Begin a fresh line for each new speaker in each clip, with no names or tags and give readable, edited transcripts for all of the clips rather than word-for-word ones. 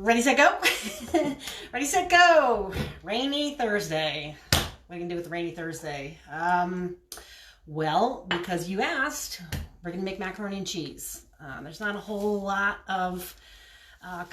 Ready, set, go? Ready, set, go. Rainy Thursday. What are you going to do with rainy Thursday? Well, because you asked, we're going to make macaroni and cheese. There's not a whole lot of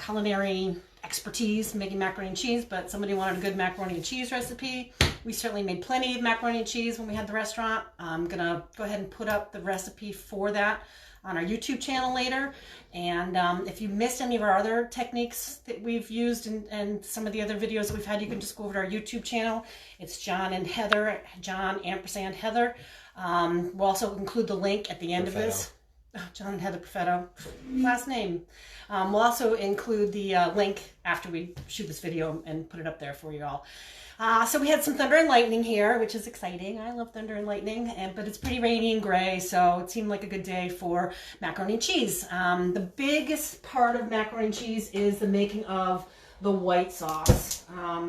culinary expertise making macaroni and cheese, but somebody wanted a good macaroni and cheese recipe. We certainly made plenty of macaroni and cheese when we had the restaurant. I'm going to go ahead and put up the recipe for that on our YouTube channel later. And if you missed any of our other techniques that we've used and some of the other videos that we've had, you can just go over to our YouTube channel. It's John and Heather, John & Heather. We'll also include the link at the end of this. Oh, John and Heather Perfetto, last name. We'll also include the link after we shoot this video and put it up there for you all. So we had some thunder and lightning here, which is exciting. I love thunder and lightning, but it's pretty rainy and gray, so it seemed like a good day for macaroni and cheese. The biggest part of macaroni and cheese is the making of the white sauce.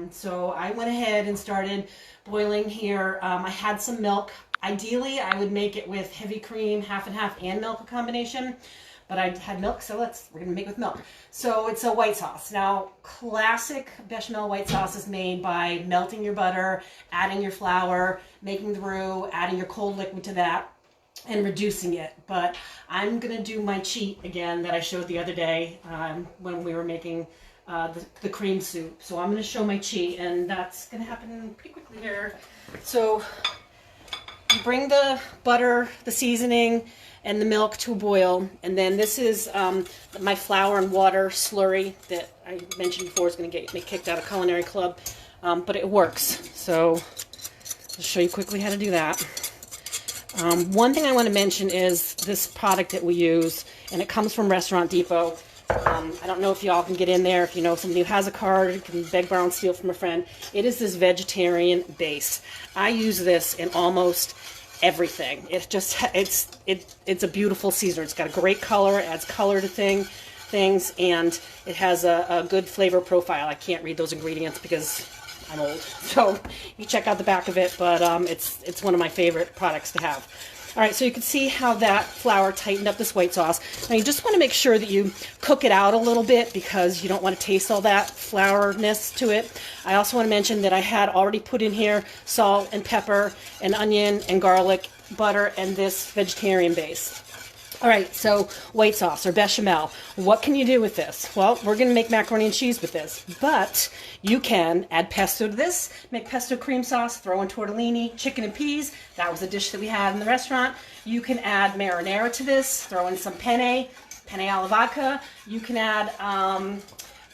So I went ahead and started boiling here. I had some milk. Ideally, I would make it with heavy cream, half and half, and milk combination. But I had milk, so we're gonna make it with milk. So it's a white sauce. Now, classic bechamel white sauce is made by melting your butter, adding your flour, making the roux, adding your cold liquid to that, and reducing it. But I'm gonna do my cheat again that I showed the other day when we were making the cream soup. So I'm gonna show my cheat, and that's gonna happen pretty quickly here. So you bring the butter, the seasoning, and the milk to a boil, and then this is my flour and water slurry that I mentioned before is going to get me kicked out of culinary club, but it works. So I'll show you quickly how to do that. One thing I want to mention is this product that we use, and it comes from Restaurant Depot. I don't know if y'all can get in there. If you know somebody who has a card, you can beg, borrow, and steal from a friend. It is this vegetarian base. I use this in almost everything. It's a beautiful seasoner. It's got a great color, it adds color to things, and it has a good flavor profile. I can't read those ingredients because I'm old, so you check out the back of it, but it's one of my favorite products to have. All right, so you can see how that flour tightened up this white sauce. Now you just want to make sure that you cook it out a little bit because you don't want to taste all that flourness to it. I also want to mention that I had already put in here salt and pepper and onion and garlic, butter, and this vegetarian base. All right, so white sauce or bechamel. What can you do with this? Well, we're going to make macaroni and cheese with this, but you can add pesto to this, make pesto cream sauce, throw in tortellini, chicken and peas. That was a dish that we had in the restaurant. You can add marinara to this, throw in some penne alla vodka. You can add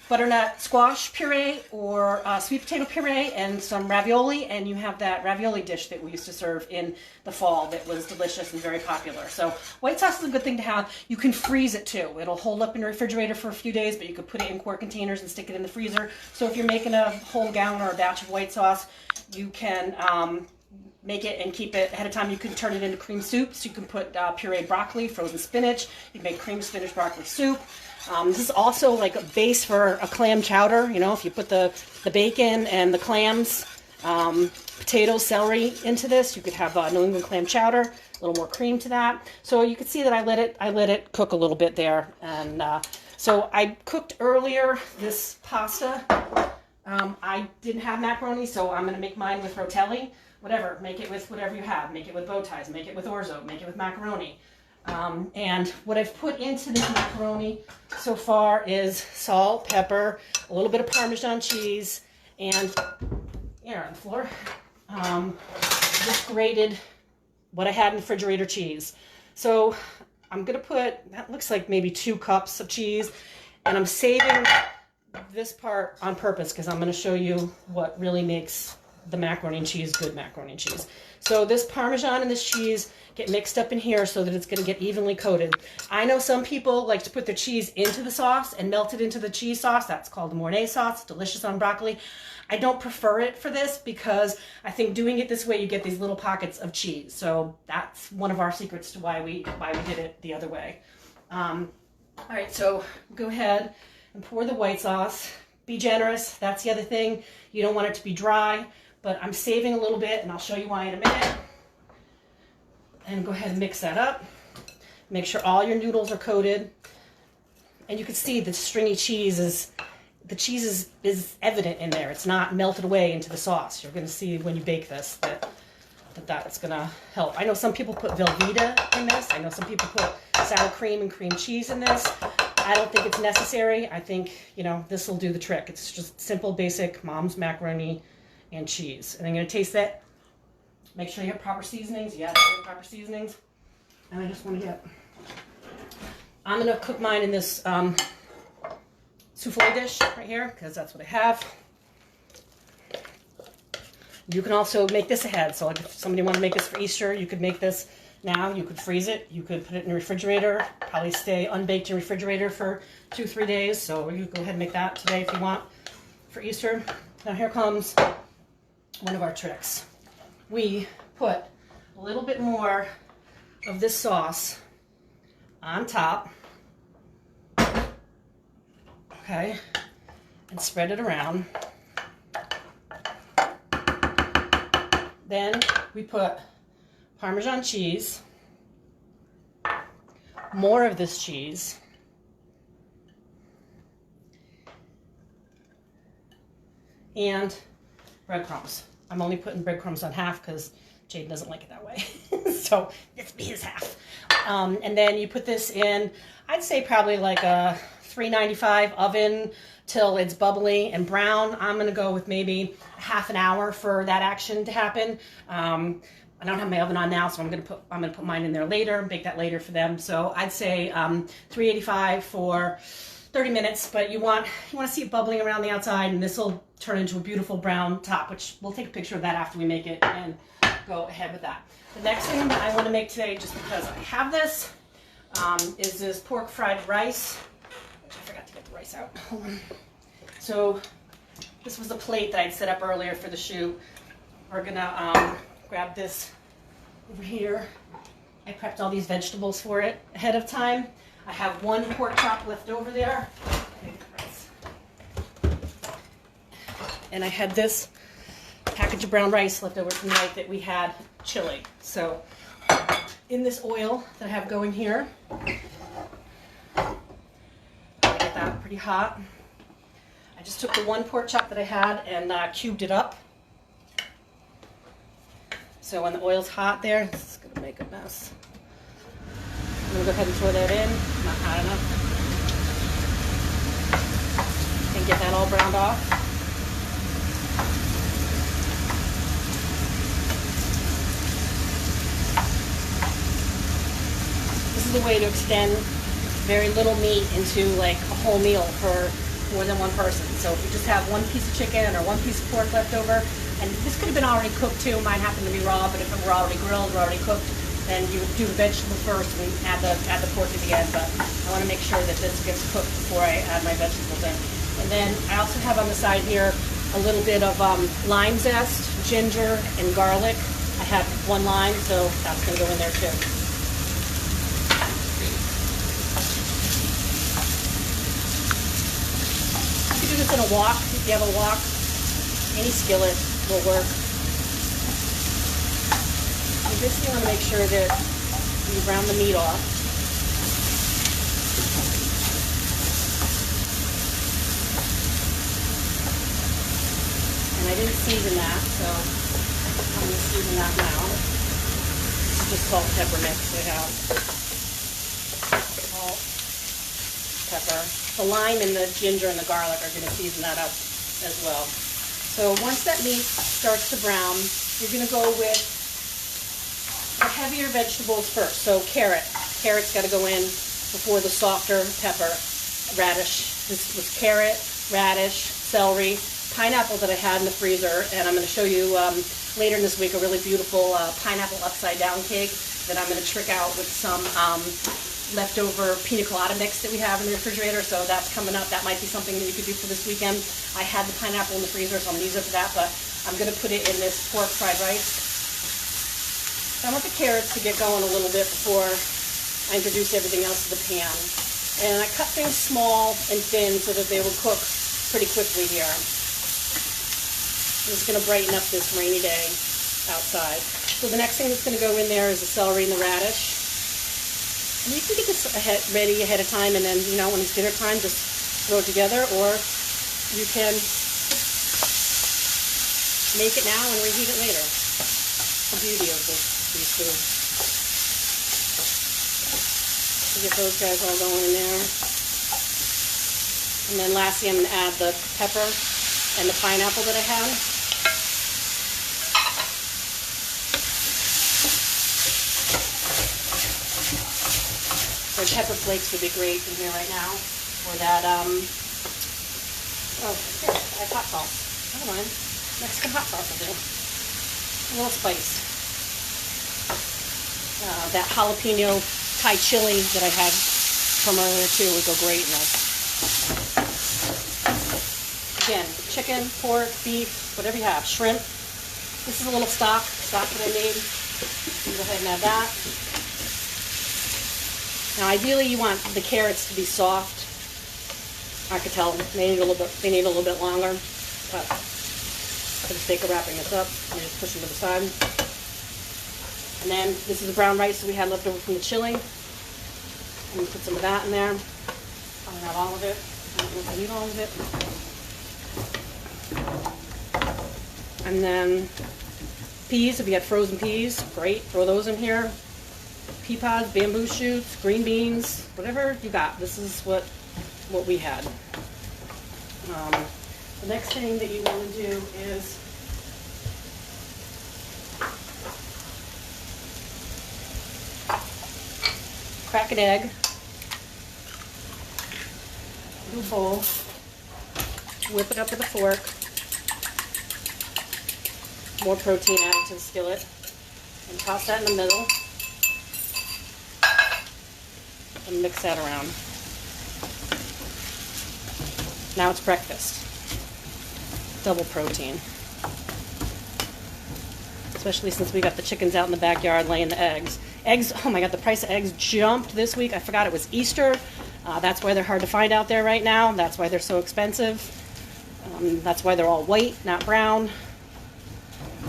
butternut squash puree or sweet potato puree and some ravioli, and you have that ravioli dish that we used to serve in the fall that was delicious and very popular. So white sauce is a good thing to have. You can freeze it too. It'll hold up in the refrigerator for a few days, but you could put it in quart containers and stick it in the freezer. So if you're making a whole gallon or a batch of white sauce, you can make it and keep it ahead of time. You can turn it into cream soup. So you can put pureed broccoli, frozen spinach. You can make cream spinach broccoli soup. This is also like a base for a clam chowder. You know, if you put the bacon and the clams, potatoes, celery into this, you could have New England clam chowder, a little more cream to that. So you can see that I let it cook a little bit there. And so I cooked earlier this pasta. I didn't have macaroni, so I'm going to make mine with rotelli. Whatever, make it with whatever you have. Make it with bow ties, make it with orzo, make it with macaroni. And what I've put into this macaroni so far is salt, pepper, a little bit of Parmesan cheese, and here on the floor, just grated what I had in the refrigerator cheese. So I'm going to put, that looks like maybe 2 cups of cheese, and I'm saving this part on purpose because I'm going to show you what really makes the macaroni and cheese good macaroni and cheese. So this Parmesan and this cheese get mixed up in here so that it's going to get evenly coated. I know some people like to put their cheese into the sauce and melt it into the cheese sauce. That's called the Mornay sauce. It's delicious on broccoli. I don't prefer it for this because I think doing it this way you get these little pockets of cheese. So that's one of our secrets to why we did it the other way. All right, so go ahead and pour the white sauce. Be generous. That's the other thing. You don't want it to be dry, but I'm saving a little bit, and I'll show you why in a minute. And go ahead and mix that up. Make sure all your noodles are coated. And you can see the stringy cheese is the cheese is evident in there. It's not melted away into the sauce. You're going to see when you bake this that's going to help. I know some people put Velveeta in this. I know some people put sour cream and cream cheese in this. I don't think it's necessary. I think, you know, this will do the trick. It's just simple, basic mom's macaroni and cheese. And I'm going to taste it. Make sure you have proper seasonings. Yes, you have proper seasonings. And I just want to I'm going to cook mine in this souffle dish right here, because that's what I have. You can also make this ahead. So like if somebody wanted to make this for Easter, you could make this now. You could freeze it. You could put it in the refrigerator. Probably stay unbaked in the refrigerator for 2-3 days. So you go ahead and make that today if you want for Easter. Now here comes one of our tricks. We put a little bit more of this sauce on top. Okay, and spread it around. Then we put Parmesan cheese, more of this cheese, and breadcrumbs. I'm only putting breadcrumbs on half because Jade doesn't like it that way. So it's his half. And then you put this in, I'd say probably like a 395 oven till it's bubbly and brown. I'm going to go with maybe half an hour for that action to happen. I don't have my oven on now, so I'm going to put mine in there later and bake that later for them. So I'd say 385 for 30 minutes, but you want to see it bubbling around the outside, and this will turn into a beautiful brown top, which we'll take a picture of that after we make it and go ahead with that. The next thing that I want to make today, just because I have this, is this pork fried rice. I forgot to get the rice out. Hold on. So this was the plate that I'd set up earlier for the shoot. We're gonna grab this over here. I prepped all these vegetables for it ahead of time. I have one pork chop left over there. And I had this package of brown rice left over from the night that we had chili. So in this oil that I have going here, get that pretty hot. I just took the one pork chop that I had and cubed it up. So when the oil's hot there, it's going to make a mess. I'm going to go ahead and throw that in. Not hot enough. And get that all browned off. This is a way to extend very little meat into like a whole meal for more than one person. So if you just have one piece of chicken or one piece of pork left over, and this could have been already cooked too, mine happened to be raw, but if it were already grilled or already cooked, then you would do the vegetables first and add the pork at the end. But I want to make sure that this gets cooked before I add my vegetables in. And then I also have on the side here a little bit of lime zest, ginger, and garlic. I have one lime, so that's going to go in there too. You can do this in a wok. If you have a wok, any skillet will work. You basically want to make sure that you brown the meat off. And I didn't season that, so I'm going to season that now. Just salt, pepper mix we have. Salt, pepper. The lime and the ginger and the garlic are going to season that up as well. So once that meat starts to brown, you're going to go with the heavier vegetables first. So carrot. Carrot's got to go in before the softer pepper. Radish. This was carrot, radish, celery, pineapple that I had in the freezer. And I'm going to show you later in this week a really beautiful pineapple upside down cake that I'm going to trick out with some leftover pina colada mix that we have in the refrigerator. So that's coming up. That might be something that you could do for this weekend. I had the pineapple in the freezer, so I'm going to use it for that. But I'm going to put it in this pork fried rice. I want the carrots to get going a little bit before I introduce everything else to the pan. And I cut things small and thin so that they will cook pretty quickly here. This is going to brighten up this rainy day outside. So the next thing that's going to go in there is the celery and the radish. And you can get this ready ahead of time, and then, you know, when it's dinner time, just throw it together, or you can make it now and reheat it later. The beauty of these foods. So get those guys all going in there. And then lastly, I'm going to add the pepper and the pineapple that I had. Red pepper flakes would be great in here right now. Or that, oh, here, I have hot sauce. Never mind. Mexican hot sauce will do. A little spice. That jalapeno Thai chili that I had from earlier too would go great in this. Again, chicken, pork, beef, whatever you have, shrimp. This is a little stock that I made. Go ahead and add that. Now, ideally, you want the carrots to be soft. I could tell they need a little bit longer, but for the sake of wrapping this up, I'm just push them to the side. And then this is the brown rice that we had left over from the chili. I'm gonna put some of that in there. Probably not all of it. I don't know if I need all of it. And then peas, if you had frozen peas, great, throw those in here. Pea pods, bamboo shoots, green beans, whatever you got. This is what we had. The next thing that you want to do is crack an egg, do a bowl, whip it up with a fork, more protein added to the skillet, and toss that in the middle. And mix that around. Now it's breakfast. Double protein. Especially since we got the chickens out in the backyard laying the eggs. Eggs, oh my God, the price of eggs jumped this week. I forgot it was Easter. That's why they're hard to find out there right now. That's why they're so expensive. That's why they're all white, not brown.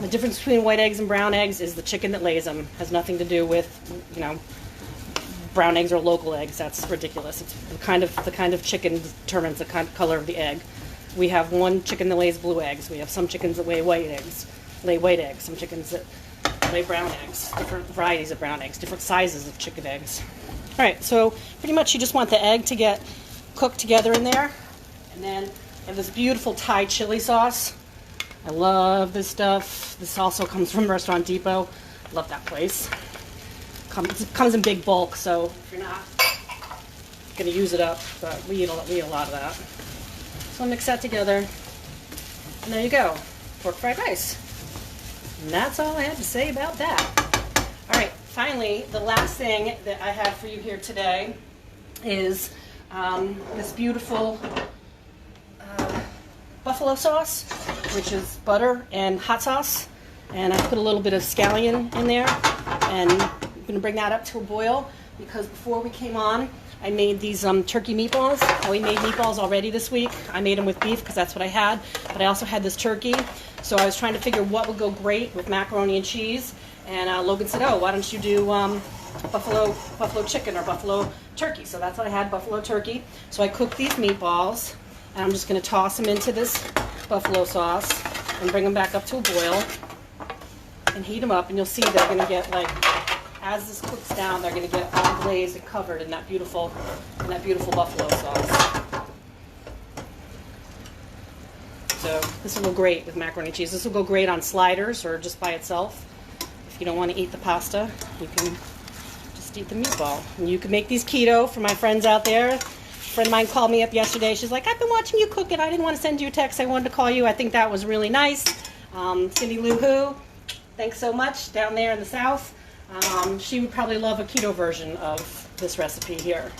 The difference between white eggs and brown eggs is the chicken that lays them. Has nothing to do with, you know, brown eggs or local eggs. That's ridiculous. It's the kind of chicken determines the color of the egg. We have one chicken that lays blue eggs. We have some chickens that lay white eggs. Some chickens that lay brown eggs. Different varieties of brown eggs. Different sizes of chicken eggs. All right. So pretty much you just want the egg to get cooked together in there, and then I have this beautiful Thai chili sauce. I love this stuff. This also comes from Restaurant Depot. Love that place. It comes in big bulk, so if you're not going to use it up, but we eat a lot of that. So I'll mix that together, and there you go, pork fried rice. And that's all I have to say about that. All right, finally, the last thing that I have for you here today is this beautiful buffalo sauce, which is butter and hot sauce, and I put a little bit of scallion in there, and I'm going to bring that up to a boil because before we came on, I made these turkey meatballs. We made meatballs already this week. I made them with beef because that's what I had, but I also had this turkey. So I was trying to figure what would go great with macaroni and cheese, and Logan said, oh, why don't you do buffalo chicken or buffalo turkey? So that's what I had, buffalo turkey. So I cooked these meatballs, and I'm just going to toss them into this buffalo sauce and bring them back up to a boil and heat them up, and you'll see they're going to get, like, as this cooks down, they're going to get all glazed and covered in that beautiful buffalo sauce. So this will go great with macaroni and cheese. This will go great on sliders or just by itself. If you don't want to eat the pasta, you can just eat the meatball. And you can make these keto for my friends out there. A friend of mine called me up yesterday. She's like, I've been watching you cook it. I didn't want to send you a text. I wanted to call you. I think that was really nice. Cindy Lou Who, thanks so much, down there in the south. She would probably love a keto version of this recipe here.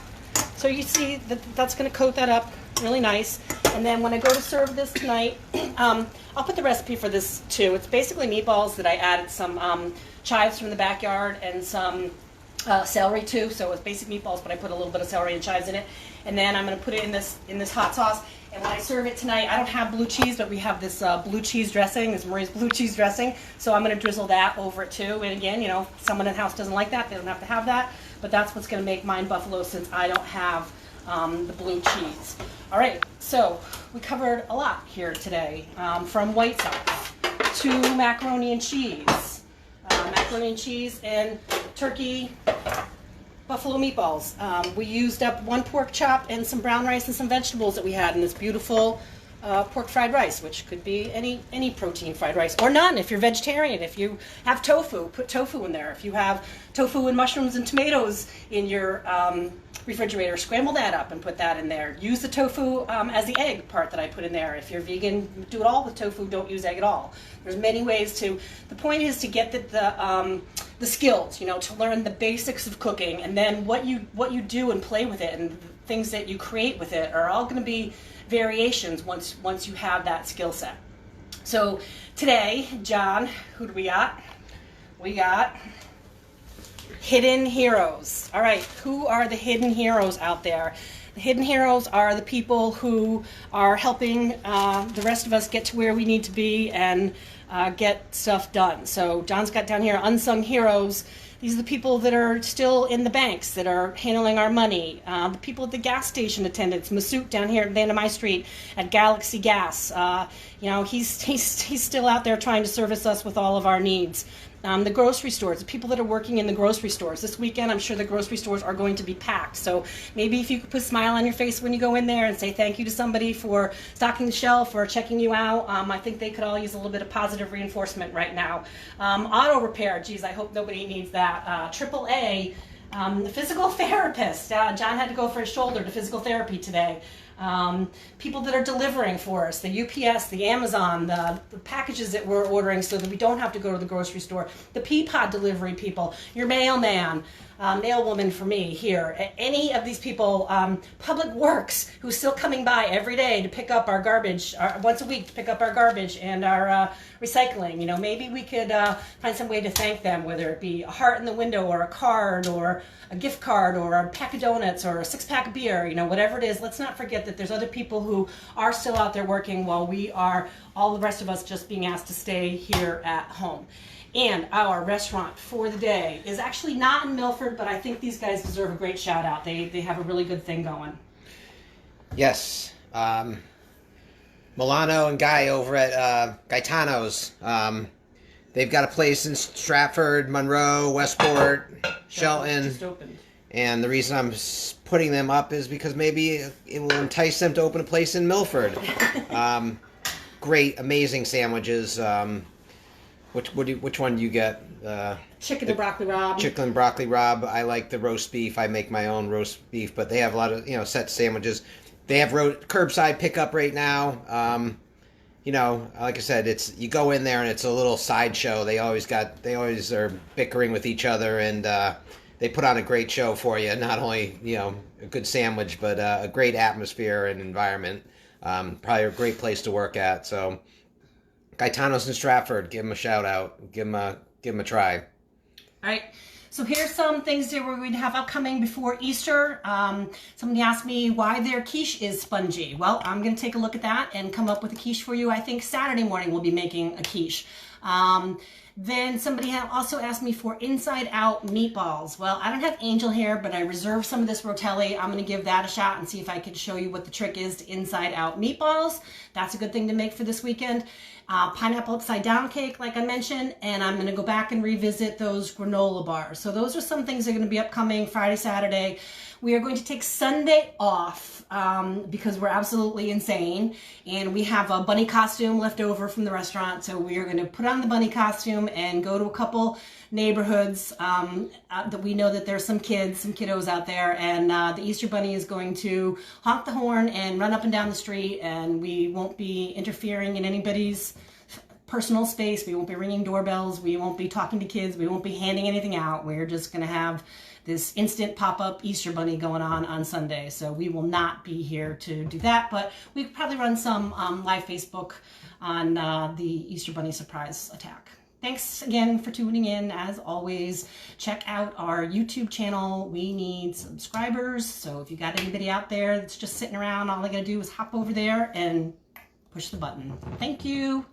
So you see that's going to coat that up really nice. And then when I go to serve this tonight, I'll put the recipe for this too. It's basically meatballs that I added some chives from the backyard and some celery too. So it's basic meatballs, but I put a little bit of celery and chives in it. And then I'm going to put it in this hot sauce. And when I serve it tonight, I don't have blue cheese, but we have this blue cheese dressing, this Marie's blue cheese dressing. So I'm going to drizzle that over it too. And again, you know, if someone in the house doesn't like that, they don't have to have that. But that's what's going to make mine buffalo since I don't have the blue cheese. All right, so we covered a lot here today, from white sauce to macaroni and cheese. Macaroni and cheese and turkey buffalo meatballs. We used up 1 pork chop and some brown rice and some vegetables that we had in this beautiful pork fried rice, which could be any protein fried rice, or none if you're vegetarian. If you have tofu, put tofu in there. If you have tofu and mushrooms and tomatoes in your refrigerator, scramble that up and put that in there. Use the tofu as the egg part that I put in there. If you're vegan, do it all with tofu, don't use egg at all. There's many ways to, the point is to get the skills, you know, to learn the basics of cooking, and then what you do and play with it and the things that you create with it are all going to be variations once you have that skill set. So today, John, who do we got? We got hidden heroes. All right, who are the hidden heroes out there? The hidden heroes are the people who are helping the rest of us get to where we need to be and get stuff done. So John's got down here unsung heroes. These are the people that are still in the banks, that are handling our money. The people at the gas station attendants. Masood down here at the end of my street at Galaxy Gas. You know, he's still out there trying to service us with all of our needs. The grocery stores, the people that are working in the grocery stores. This weekend, I'm sure the grocery stores are going to be packed. So maybe if you could put a smile on your face when you go in there and say thank you to somebody for stocking the shelf or checking you out. I think they could all use a little bit of positive reinforcement right now. Auto repair, geez, I hope nobody needs that. AAA, the physical therapist. John had to go for his shoulder to physical therapy today. People that are delivering for us, the UPS, the Amazon, the packages that we're ordering so that we don't have to go to the grocery store, the Peapod delivery people, your mailman, mailwoman for me here, any of these people, Public Works, who's still coming by every day to pick up our garbage, once a week to pick up our garbage and our recycling. You know, maybe we could find some way to thank them, whether it be a heart in the window or a card or a gift card or a pack of donuts or a 6-pack of beer, you know, whatever it is. Let's not forget that there's other people who are still out there working while we are, all the rest of us, just being asked to stay here at home. And our restaurant for the day is actually not in Milford, but I think these guys deserve a great shout out. They have a really good thing going.
Yes. Milano and Guy over at Gaetano's. They've got a place in Stratford, Monroe, Westport, Shelton.
Just opened.
And the reason I'm putting them up is because maybe it will entice them to open a place in Milford. Great, amazing sandwiches. Which one do you get?
Chicken and broccoli rabe.
Chicken and broccoli rabe. I like the roast beef. I make my own roast beef, but they have a lot of, you know, set sandwiches. They have curbside pickup right now. You know, like I said, it's, you go in there and it's a little sideshow. They always are bickering with each other, and they put on a great show for you. Not only, you know, a good sandwich, but a great atmosphere and environment. Probably a great place to work at. So Gaetano's in Stratford, give them a shout out. Give them a try.
All right. So here's some things that we're going to have upcoming before Easter. Somebody asked me why their quiche is spongy. Well, I'm going to take a look at that and come up with a quiche for you. I think Saturday morning we'll be making a quiche. Then somebody also asked me for inside-out meatballs. Well, I don't have angel hair, but I reserved some of this rotelli. I'm going to give that a shot and see if I can show you what the trick is to inside-out meatballs. That's a good thing to make for this weekend. Pineapple upside-down cake, like I mentioned, and I'm going to go back and revisit those granola bars. So those are some things that are going to be upcoming Friday, Saturday. We are going to take Sunday off because we're absolutely insane, and we have a bunny costume left over from the restaurant, so we are going to put on the bunny costume and go to a couple neighborhoods that we know that there's some kiddos out there, and the Easter Bunny is going to honk the horn and run up and down the street, and we won't be interfering in anybody's personal space. We won't be ringing doorbells. We won't be talking to kids. We won't be handing anything out. We're just going to have this instant pop-up Easter Bunny going on Sunday. So we will not be here to do that, but we could probably run some live Facebook on the Easter Bunny surprise attack. Thanks again for tuning in. As always, check out our YouTube channel. We need subscribers. So if you got anybody out there that's just sitting around, all they gotta do is hop over there and push the button. Thank you.